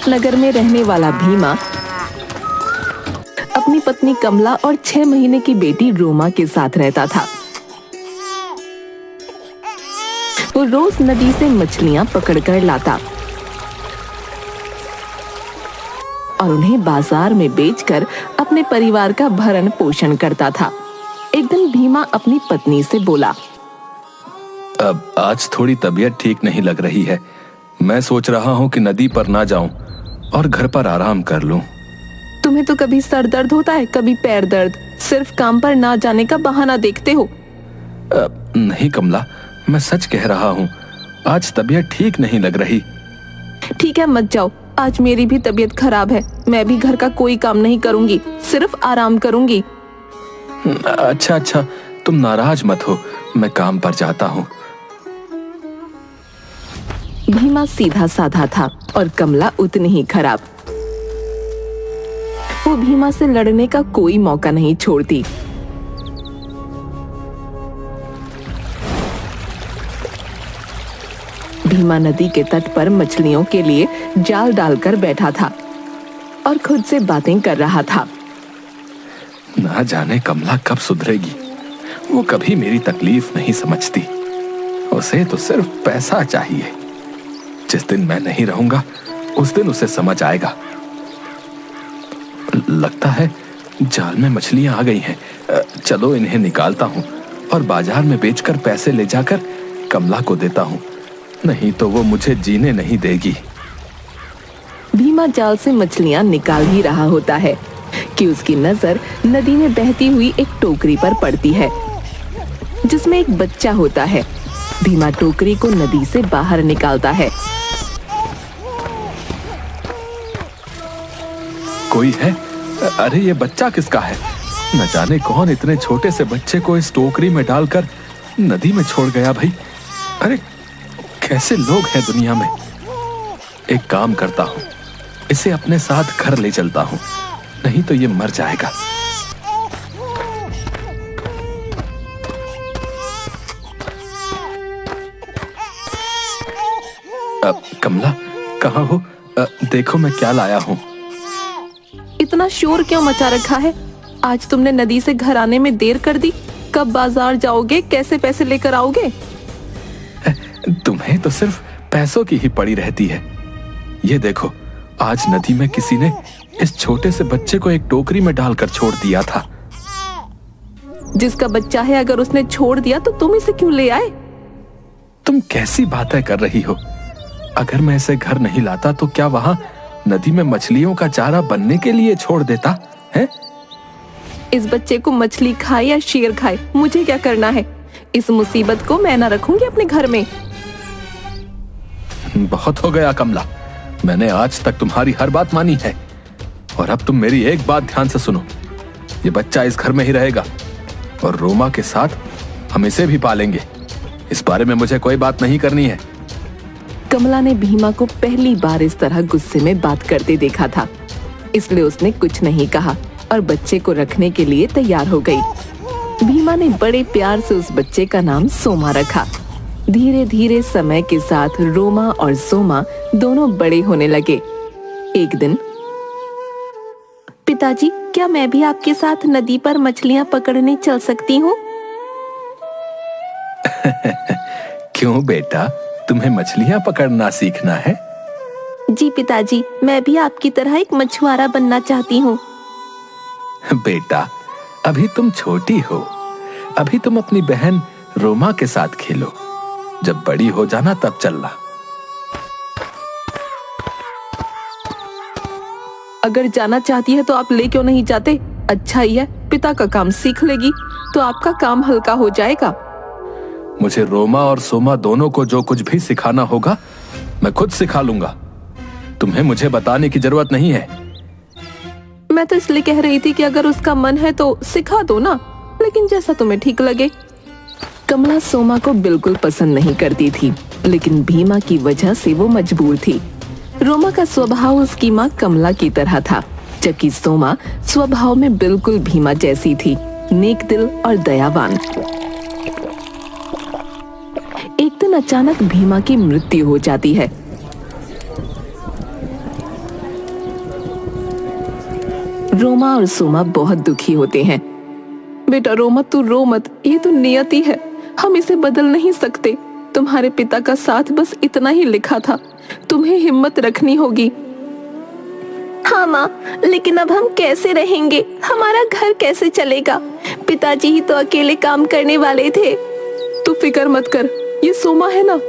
उपनगर में रहने वाला भीमा अपनी पत्नी कमला और 6 महीने की बेटी रोमा के साथ रहता था। वो रोज नदी से मछलियां पकड़कर लाता और उन्हें बाजार में बेचकर अपने परिवार का भरण पोषण करता था। एक दिन भीमा अपनी पत्नी से बोला, अब आज थोड़ी तबीयत ठीक नहीं लग रही है। मैं सोच रहा हूँ कि नदी पर ना जाऊं और घर पर आराम कर लूं। तुम्हें तो कभी सर दर्द होता है, कभी पैर दर्द, सिर्फ काम पर ना जाने का बहाना देखते हो। नहीं कमला, मैं सच कह रहा हूँ, आज तबीयत ठीक नहीं लग रही। ठीक है, मत जाओ। आज मेरी भी तबीयत खराब है। मैं भी घर का कोई काम नहीं करूंगी, सिर्फ आराम करूंगी। अच्छा, तुम नाराज मत हो, मैं काम पर जाता हूँ। भीमा सीधा साधा था और कमला उतनी ही खराब। वो भीमा से लड़ने का कोई मौका नहीं छोड़ती। भीमा नदी के तट पर मछलियों के लिए जाल डालकर बैठा था और खुद से बातें कर रहा था। ना जाने कमला कब सुधरेगी। वो कभी मेरी तकलीफ नहीं समझती। उसे तो सिर्फ पैसा चाहिए। जिस दिन मैं नहीं रहूंगा उस दिन उसे समझ आएगा। लगता है जाल में मछलियां आ गई हैं। चलो इन्हें निकालता हूँ और बाजार में बेचकर पैसे ले जाकर कमला को देता हूँ, नहीं तो वो मुझे जीने नहीं देगी। भीमा जाल से मछलियां निकाल ही रहा होता है कि उसकी नजर नदी में बहती हुई एक टोकरी पर पड़ती है जिसमें एक बच्चा होता है। भीमा टोकरी को नदी से बाहर निकालता है। कोई है? अरे ये बच्चा किसका है? न जाने कौन इतने छोटे से बच्चे को इस टोकरी में डालकर नदी में छोड़ गया भाई। अरे कैसे लोग हैं दुनिया में। एक काम करता हूँ, इसे अपने साथ घर ले चलता हूँ, नहीं तो ये मर जाएगा। कमला कहाँ हो? देखो मैं क्या लाया हूँ। इतना शोर क्यों मचा रखा है? आज तुमने नदी से घर आने में देर कर दी। कब बाजार जाओगे? कैसे पैसे लेकर आओगे? तुम्हें तो सिर्फ पैसों की ही पड़ी रहती है। ये देखो, आज नदी में किसी ने इस छोटे से बच्चे को एक टोकरी में डालकर छोड़ दिया था। जिसका बच्चा है, अगर उसने छोड़ दिया तो तुम इसे क्यों ले आए? तुम कैसी बातें कर रही हो? अगर मैं इसे घर नहीं लाता तो क्या वहां नदी में मछलियों का चारा बनने के लिए छोड़ देता है? इस बच्चे को मछली खाए या शेर खाए, मुझे क्या करना है? इस मुसीबत को मैं ना रखूंगी अपने घर में। बहुत हो गया कमला, मैंने आज तक तुम्हारी हर बात मानी है और अब तुम मेरी एक बात ध्यान से सुनो। ये बच्चा इस घर में ही रहेगा और रोमा के साथ हम इसे भी पालेंगे। इस बारे में मुझे कोई बात नहीं करनी है। कमला ने भीमा को पहली बार इस तरह गुस्से में बात करते देखा था, इसलिए उसने कुछ नहीं कहा और बच्चे को रखने के लिए तैयार हो गई। भीमा ने बड़े प्यार से उस बच्चे का नाम सोमा रखा। धीरे धीरे समय के साथ रोमा और सोमा दोनों बड़े होने लगे। एक दिन, पिताजी, क्या मैं भी आपके साथ नदी पर मछलियां पकड़ने चल सकती हूँ? क्यों बेटा, तुम्हें मछलियां पकड़ना सीखना है? जी पिताजी, मैं भी आपकी तरह एक मछुआरा बनना चाहती हूँ। बेटा, अभी तुम छोटी हो। अभी तुम अपनी बहन रोमा के साथ खेलो। जब बड़ी हो जाना तब चलना। अगर जाना चाहती है तो आप ले क्यों नहीं जाते? अच्छा ही है, पिता का काम सीख लेगी तो आपका काम हल्का हो जाएगा। मुझे रोमा और सोमा दोनों को जो कुछ भी सिखाना होगा मैं खुद सिखा लूंगा। तुम्हें मुझे बताने की जरूरत नहीं है। मैं तो इसलिए कह रही थी कि अगर उसका मन है तो सिखा दो ना, लेकिन जैसा तुम्हें ठीक लगे। कमला सोमा को बिल्कुल पसंद नहीं करती थी, लेकिन भीमा की वजह से वो मजबूर थी। रोमा का स्वभाव उसकी माँ कमला की तरह था, जबकि सोमा स्वभाव में बिल्कुल भीमा जैसी थी, नेक दिल और दयावान। एक दिन अचानक भीमा की मृत्यु हो जाती है। रोमा और सोमा बहुत दुखी होते हैं। बेटा रोमा, तू रो मत, ये तो नियति है, हम इसे बदल नहीं सकते। तुम्हारे पिता का साथ बस इतना ही लिखा था, तुम्हें हिम्मत रखनी होगी। हाँ माँ, लेकिन अब हम कैसे रहेंगे? हमारा घर कैसे चलेगा? पिताजी ही तो अकेले काम करने वाले थे। तू फिक्र मत कर, ये सोमा है ना,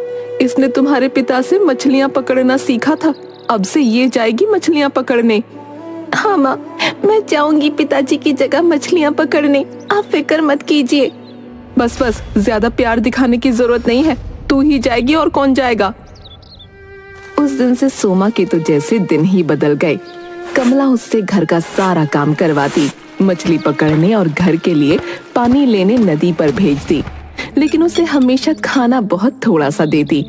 इसने तुम्हारे पिता से मछलियाँ पकड़ना सीखा था, अब से ये जाएगी मछलियाँ पकड़ने। हाँ माँ, मैं जाऊंगी पिताजी की जगह मछलियाँ पकड़ने, आप फिक्र मत कीजिए। बस बस, ज्यादा प्यार दिखाने की जरूरत नहीं है, तू ही जाएगी और कौन जाएगा। उस दिन से सोमा के तो जैसे दिन ही बदल गए। कमला उससे घर का सारा काम करवाती, मछली पकड़ने और घर के लिए पानी लेने नदी पर भेजती, लेकिन उसे हमेशा खाना बहुत थोड़ा सा देती।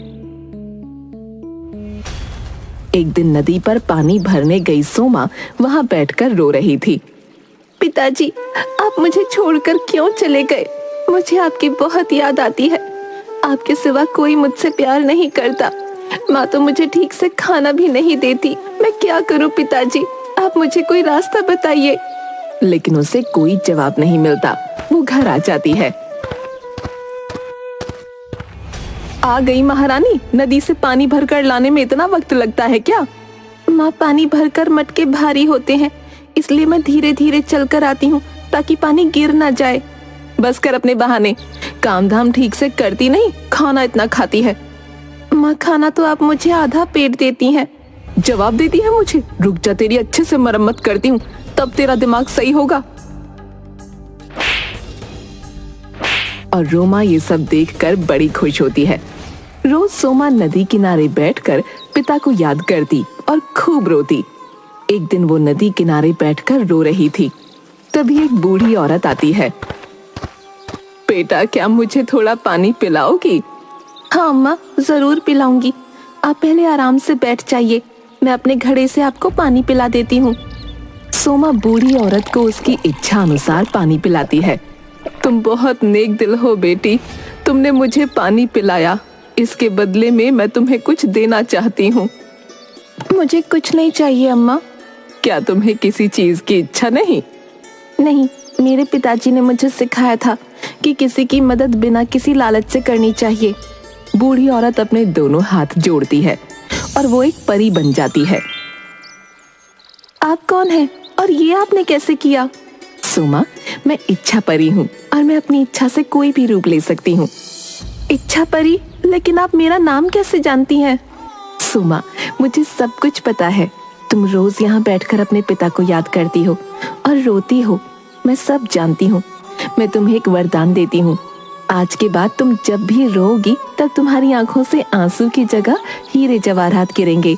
एक दिन नदी पर पानी भरने गई सोमा वहां बैठकर रो रही थी। पिताजी, आप मुझे छोड़कर क्यों चले गए? मुझे आपकी बहुत याद आती है। आपके सिवा कोई मुझसे प्यार नहीं करता। माँ तो मुझे ठीक से खाना भी नहीं देती। मैं क्या करूँ पिताजी? आप मुझे कोई रास्ता बताइए। लेकिन उसे कोई जवाब नहीं मिलता। वो घर आ जाती है। आ गई महारानी, नदी से पानी भरकर लाने में इतना वक्त लगता है क्या? माँ, पानी भरकर मटके भारी होते हैं, इसलिए मैं धीरे धीरे चलकर आती हूँ ताकि पानी गिर ना जाए। बस कर अपने बहाने, काम धाम ठीक से करती नहीं, खाना इतना खाती है। माँ, खाना तो आप मुझे आधा पेट देती हैं। जवाब देती है मुझे? रुक जा, तेरी अच्छे से मरम्मत करती हूँ, तब तेरा दिमाग सही होगा। और रोमा ये सब देखकर बड़ी खुश होती है। रोज सोमा नदी किनारे बैठकर पिता को याद करती और खूब रोती। एक दिन वो नदी किनारे बैठकर रो रही थी, तभी एक बूढ़ी औरत आती है। बेटा, क्या मुझे थोड़ा पानी पिलाओगी? हाँ अम्मा, जरूर पिलाऊंगी। आप पहले आराम से बैठ जाइए, मैं अपने घड़े से आपको पानी पिला देती हूँ। सोमा बूढ़ी औरत को उसकी इच्छा अनुसार पानी पिलाती है। तुम बहुत नेक दिल हो बेटी, तुमने मुझे पानी पिलाया, इसके बदले में मैं तुम्हें कुछ देना चाहती हूँ। मुझे कुछ नहीं चाहिए अम्मा। क्या तुम्हें किसी चीज की इच्छा नहीं? नहीं, मेरे पिताजी ने मुझे सिखाया था कि किसी की मदद बिना किसी लालच से करनी चाहिए। बूढ़ी औरत अपने दोनों हाथ जोड़ती है और वो एक परी बन जाती है। आप कौन हैं और ये आपने कैसे किया? सोमा, मैं इच्छा परी हूँ और मैं अपनी इच्छा से कोई भी रूप ले सकती हूँ। इच्छा परी? लेकिन आप मेरा नाम कैसे जानती हैं? सोमा, मुझे सब कुछ पता है। तुम रोज यहाँ बैठकर अपने पिता को याद करती हो और रोती हो, मैं सब जानती हूँ। मैं तुम्हें एक वरदान देती हूँ, आज के बाद तुम जब भी रोओगी तब तुम्हारी आंखों से आंसू की जगह हीरे जवाहरात गिरेंगे।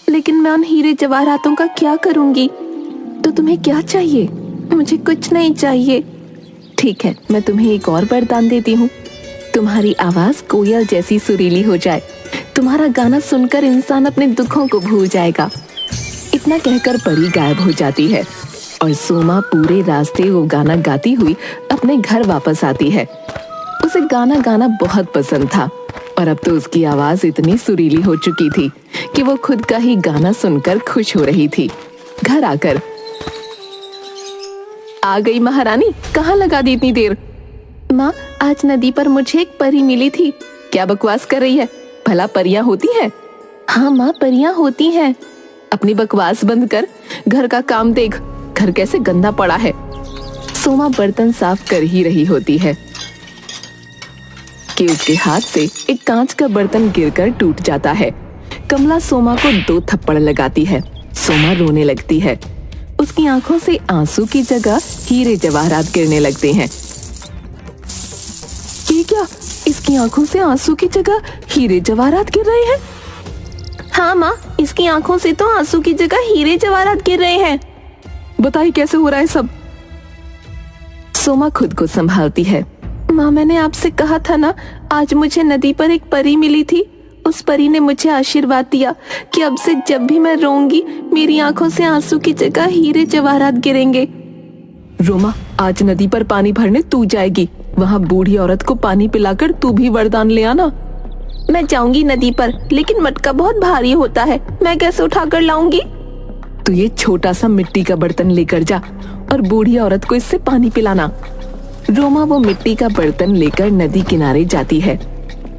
लेकिन मैं उन हीरे जवाहरातों का क्या करूंगी? तो तुम्हें क्या चाहिए? मुझे कुछ नहीं चाहिए। ठीक है, मैं तुम्हें एक और वरदान देती हूँ। तुम्हारी आवाज कोयल जैसी सुरीली हो जाए, तुम्हारा गाना सुनकर इंसान अपने दुखों को भूल जाएगा। इतना कहकर परी गायब हो जाती है और सोमा पूरे रास्ते वो गाना गाती हुई अपने घर वापस आती है। उसे गाना गाना बहुत पसंद था और अब तो उसकी आवाज इतनी सुरीली हो चुकी थी कि वो खुद का ही गाना सुनकर खुश हो रही थी। घर आकर, आ गई महारानी, कहाँ लगा दी इतनी देर? माँ, आज नदी पर मुझे एक परी मिली थी। क्या बकवास कर रही है? भला परियां होती हैं? हाँ माँ, परियां होती हैं। अपनी बकवास बंद कर, घर का काम देख, घर कैसे गंदा पड़ा है। सोमा बर्तन साफ कर ही रही होती है कि उसके हाथ से एक कांच का बर्तन गिरकर टूट जाता है। कमला सोमा को 2 थप्पड़ लगाती है। सोमा रोने लगती है। उसकी आंखों से आंसू की जगह हीरे जवाहरात गिरने लगते हैं। ये क्या? इसकी आंखों से आंसू की जगह हीरे जवाहरात गिर रहे हैं? हाँ माँ, इसकी आंखों से तो आंसू की जगह हीरे जवाहरात गिर रहे हैं। बताइए कैसे हो रहा है सब? सोमा खुद को संभालती है। माँ, मैंने आपसे कहा था ना, आज मुझे नदी पर एक परी मिली थी। उस परी ने मुझे आशीर्वाद दिया कि अब से जब भी मैं रोऊंगी मेरी आंखों से आंसू की जगह हीरे जवाहरात गिरेंगे। रोमा, आज नदी पर पानी भरने तू जाएगी, वहाँ बूढ़ी औरत को पानी पिलाकर तू भी वरदान ले आना। मैं जाऊंगी नदी पर, लेकिन मटका बहुत भारी होता है, मैं कैसे उठाकर लाऊंगी? तो ये छोटा सा मिट्टी का बर्तन लेकर जा और बूढ़ी औरत को इससे पानी पिलाना। रोमा वो मिट्टी का बर्तन लेकर नदी किनारे जाती है।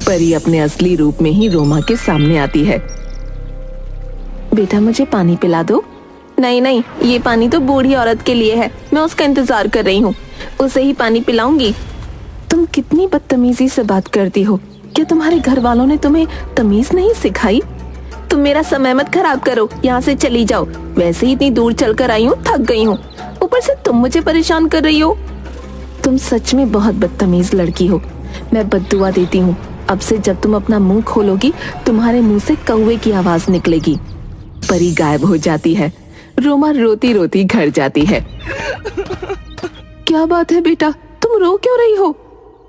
परी अपने असली रूप में ही रोमा के सामने आती है। बेटा मुझे पानी पिला दो। नहीं नहीं, ये पानी तो बूढ़ी औरत के लिए है, मैं उसका इंतजार कर रही हूँ, उसे ही पानी पिलाऊंगी। तुम कितनी बदतमीजी से बात करती हो, क्या तुम्हारे घर वालों ने तुम्हें तमीज नहीं सिखाई? तुम मेरा समय मत खराब करो, यहाँ से चली जाओ। वैसे ही इतनी दूर चलकर आई हूँ, थक गई हूँ, ऊपर से तुम मुझे परेशान कर रही हो। तुम सच में बहुत बदतमीज लड़की हो। मैं बद्दुआ देती हूँ, अब से जब तुम अपना मुंह खोलोगी तुम्हारे मुंह से कौवे की आवाज निकलेगी। परी गायब हो जाती है। रोमा रोती रोती घर जाती है। क्या बात है बेटा, तुम रो क्यों रही हो?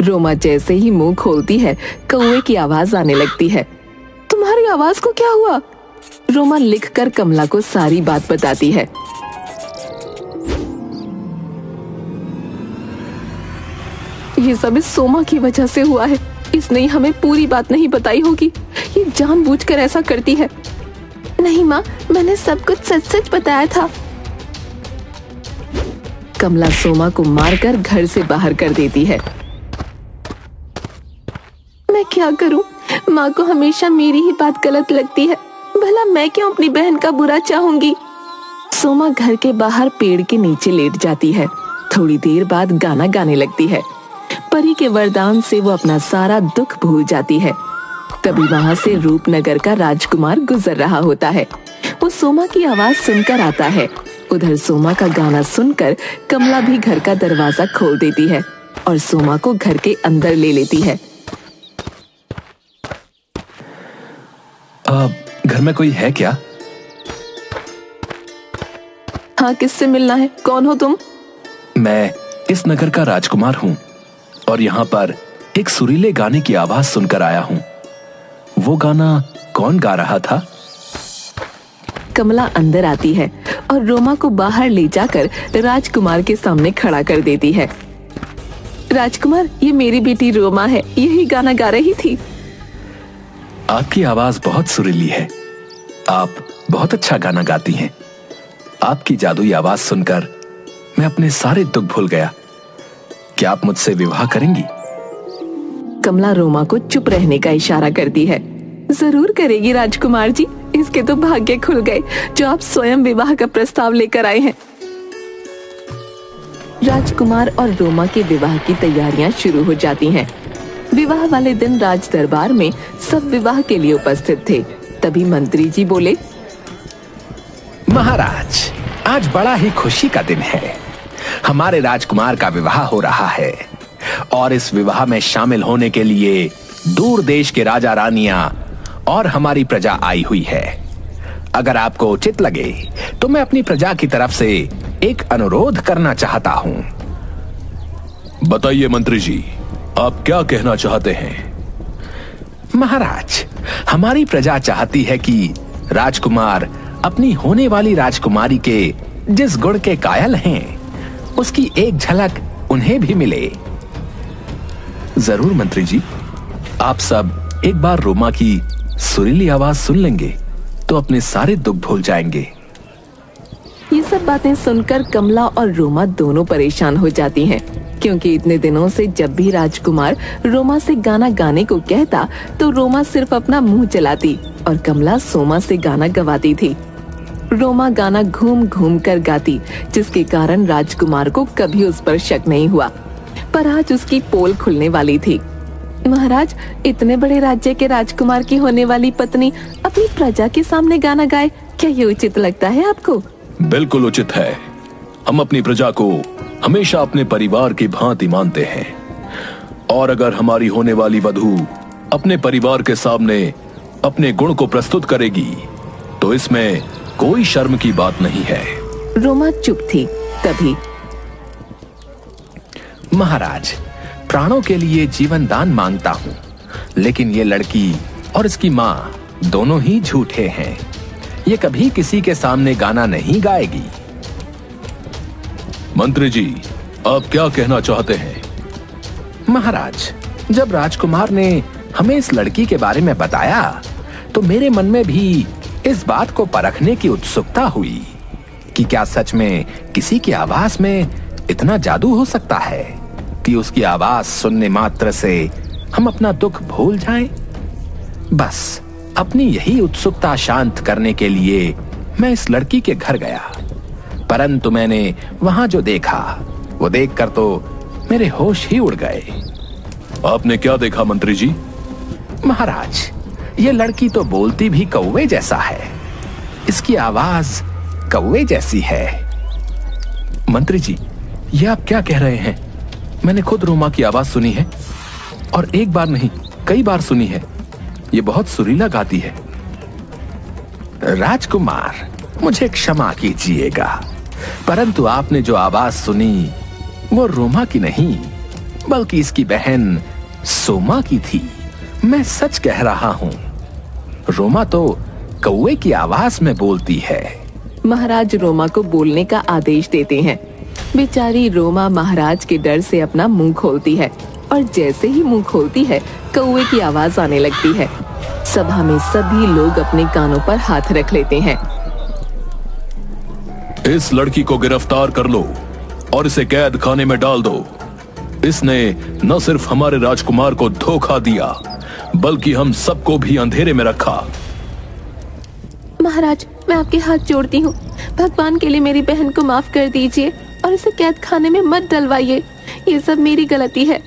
रोमा जैसे ही मुंह खोलती है कौवे की आवाज आने लगती है। तुम्हारी आवाज को क्या हुआ? रोमा लिखकर कमला को सारी बात बताती है। ये सब इस सोमा की वजह से हुआ है, इसने हमें पूरी बात नहीं बताई होगी, ये जानबूझकर ऐसा करती है। नहीं माँ, मैंने सब कुछ सच सच बताया था। कमला सोमा को मारकर घर से बाहर कर देती है। मैं क्या करूं? माँ को हमेशा मेरी ही बात गलत लगती है, भला मैं क्यों अपनी बहन का बुरा चाहूंगी? सोमा घर के बाहर पेड़ के नीचे लेट जाती है। थोड़ी देर बाद गाना गाने लगती है। परी के वरदान से वो अपना सारा दुख भूल जाती है। तभी वहां से रूपनगर का राजकुमार गुजर रहा होता है। वो सोमा की आवाज सुनकर आता है। उधर सोमा का गाना सुनकर कमला भी घर का दरवाजा खोल देती है और सोमा को घर के अंदर ले लेती है। घर में कोई है क्या? हाँ, किससे मिलना है? कौन हो तुम? मैं इस नगर का राजकुमार हूँ और यहाँ पर एक सुरीले गाने की आवाज सुनकर आया हूँ। वो गाना कौन गा रहा था? कमला अंदर आती है और रोमा को बाहर ले जाकर राजकुमार के सामने खड़ा कर देती है। राजकुमार, ये मेरी बेटी रोमा है, यही गाना गा रही थी। आपकी आवाज बहुत सुरीली है, आप बहुत अच्छा गाना गाती हैं। आपकी जादुई आवाज सुनकर मैं अपने सारे दुख भूल गया। क्या आप मुझसे विवाह करेंगी? कमला रोमा को चुप रहने का इशारा करती है। जरूर करेगी राजकुमार जी, इसके तो भाग्य खुल गए जो आप स्वयं विवाह का प्रस्ताव लेकर आए हैं। राजकुमार और रोमा के विवाह की तैयारियां शुरू हो जाती हैं। विवाह वाले दिन राज दरबार में सब विवाह के लिए उपस्थित थे। तभी मंत्री जी बोले, महाराज, आज बड़ा ही खुशी का दिन है। हमारे राजकुमार का विवाह हो रहा है और इस विवाह में शामिल होने के लिए दूर देश के राजा रानियां और हमारी प्रजा आई हुई है। अगर आपको उचित लगे तो मैं अपनी प्रजा की तरफ से एक अनुरोध करना चाहता हूं। बताइए मंत्री जी, आप क्या कहना चाहते हैं? महाराज, हमारी प्रजा चाहती है कि राजकुमार अपनी होने वाली राजकुमारी के जिस गुण के कायल हैं, उसकी एक झलक उन्हें भी मिले। जरूर मंत्री जी, आप सब एक बार रोमा की सुरीली आवाज सुन लेंगे तो अपने सारे दुख भूल जाएंगे। ये सब बातें सुनकर कमला और रोमा दोनों परेशान हो जाती हैं, क्योंकि इतने दिनों से जब भी राजकुमार रोमा से गाना गाने को कहता तो रोमा सिर्फ अपना मुंह चलाती और कमला सोमा से गाना गवाती थी। रोमा गाना घूम घूम कर गाती, जिसके कारण राजकुमार को कभी उस पर शक नहीं हुआ। पर आज उसकी पोल खुलने वाली थी। महाराज, इतने बड़े राज्य के राजकुमार की होने वाली पत्नी अपनी प्रजा के सामने गाना गाए, क्या ये उचित लगता है आपको? बिल्कुल उचित है। हम अपनी प्रजा को हमेशा अपने परिवार की भांति मानते हैं और अगर हमारी होने वाली वधू अपने परिवार के सामने अपने गुण को प्रस्तुत करेगी तो इसमें कोई शर्म की बात नहीं है। रोमा चुप थी। तभी, महाराज, प्राणों के लिए जीवन दान मांगता हूँ, लेकिन ये लड़की और इसकी माँ दोनों ही झूठे हैं। ये कभी किसी के सामने गाना नहीं गाएगी। मंत्री जी, आप क्या कहना चाहते हैं? महाराज, जब राजकुमार ने हमें इस लड़की के बारे में बताया तो मेरे मन में भी इस बात को परखने की उत्सुकता हुई। कि क्या सच में किसी की आवाज में इतना जादू हो सकता है कि उसकी आवाज सुनने मात्र से हम अपना दुख भूल जाएं? बस अपनी यही उत्सुकता शांत करने के लिए मैं इस लड़की के घर गया, परंतु मैंने वहां जो देखा वो देखकर तो मेरे होश ही उड़ गए। आपने क्या देखा मंत्री जी? महाराज, ये लड़की तो बोलती भी कौवे जैसा है, इसकी आवाज कौवे जैसी है। मंत्री जी, ये आप क्या कह रहे हैं? मैंने खुद रोमा की आवाज सुनी है, और एक बार नहीं कई बार सुनी है। ये बहुत सुरीला गाती है। राजकुमार, मुझे क्षमा कीजिएगा, परंतु आपने जो आवाज सुनी वो रोमा की नहीं बल्कि इसकी बहन सोमा की थी। मैं सच कह रहा हूं, रोमा तो कौवे की आवाज में बोलती है। महाराज रोमा को बोलने का आदेश देते हैं। बेचारी रोमा महाराज के डर से अपना मुंह खोलती है, और जैसे ही मुंह खोलती है कौवे की आवाज आने लगती है। सभा में सभी लोग अपने कानों पर हाथ रख लेते हैं। इस लड़की को गिरफ्तार कर लो और इसे कैद खाने में डाल दो। इसने न सिर्फ हमारे राजकुमार को धोखा दिया बल्कि हम सबको भी अंधेरे में रखा। महाराज, मैं आपके हाथ जोड़ती हूँ, भगवान के लिए मेरी बहन को माफ कर दीजिए और इसे कैद खाने में मत डलवाइए। ये सब मेरी गलती है।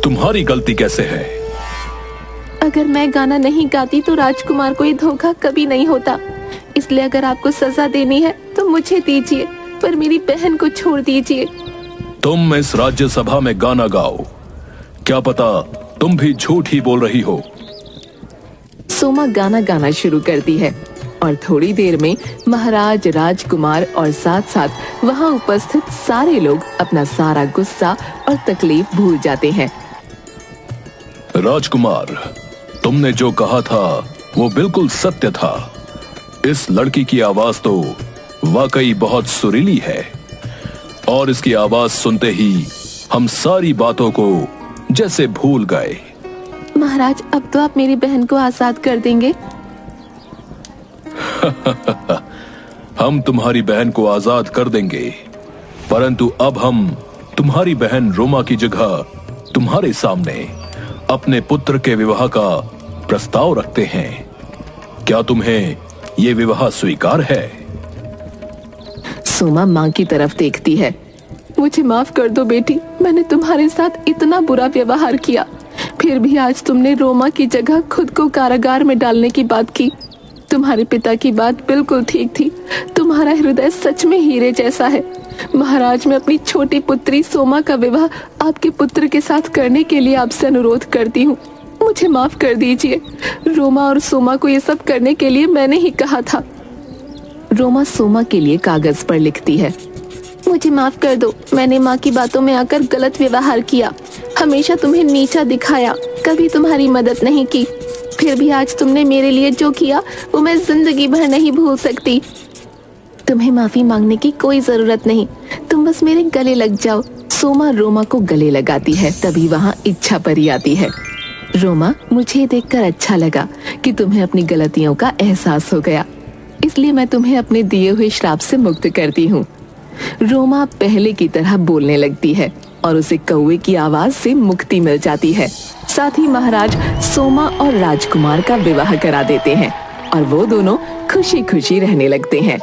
तुम्हारी गलती कैसे है? अगर मैं गाना नहीं गाती तो राजकुमार को ये धोखा कभी नहीं होता। इसलिए अगर आपको सजा देनी है तो मुझे दीजिए, पर मेरी बहन को छोड़ दीजिए। तुम इस राज्यसभा में गाना गाओ, क्या पता तुम भी झूठ ही बोल रही हो। सोमा गाना गाना शुरू करती है और थोड़ी देर में महाराज, राजकुमार और साथ साथ वहाँ उपस्थित सारे लोग अपना सारा गुस्सा और तकलीफ भूल जाते हैं। राजकुमार, तुमने जो कहा था वो बिल्कुल सत्य था। इस लड़की की आवाज तो वाकई बहुत सुरीली है, और इसकी आवाज सुनते ही हम सारी बातों को जैसे भूल गए। महाराज, अब तो आप मेरी बहन को आजाद कर देंगे। हम तुम्हारी बहन को आजाद कर देंगे, परंतु अब हम तुम्हारी बहन रोमा की जगह तुम्हारे सामने अपने पुत्र के विवाह का प्रस्ताव रखते हैं। क्या तुम्हें ये विवाह स्वीकार है? सोमा माँ की तरफ देखती है। मुझे माफ कर दो बेटी, मैंने तुम्हारे साथ इतना बुरा व्यवहार किया, फिर भी आज तुमने रोमा की जगह खुद को कारागार में डालने की बात की। तुम्हारे पिता की बात बिल्कुल ठीक थी। तुम्हारा हृदय सच में हीरे जैसा है। महाराज, मैं अपनी छोटी पुत्री सोमा का विवाह आपके पुत्र के साथ करने के लिए आपसे अनुरोध करती हूँ। मुझे माफ कर दीजिए। रोमा और सोमा को ये सब करने के लिए मैंने ही कहा था। रोमा सोमा के लिए कागज पर लिखती है। मुझे माफ कर दो, मैंने माँ की बातों में आकर गलत व्यवहार किया, हमेशा तुम्हें नीचा दिखाया, कभी तुम्हारी मदद नहीं की। फिर भी आज तुमने मेरे लिए जो किया वो मैं जिंदगी भर नहीं भूल सकती। तुम्हें माफी मांगने की कोई जरूरत नहीं, तुम बस मेरे गले लग जाओ। सोमा रोमा को गले लगाती है। तभी वहाँ इच्छा परी आती है। रोमा, मुझे देखकर अच्छा लगा कि तुम्हें अपनी गलतियों का एहसास हो गया, इसलिए मैं तुम्हें अपने दिए हुए श्राप से मुक्त करती हूँ। रोमा पहले की तरह बोलने लगती है और उसे कौवे की आवाज से मुक्ति मिल जाती है। साथ ही महाराज सोमा और राजकुमार का विवाह करा देते हैं और वो दोनों खुशी खुशी रहने लगते हैं।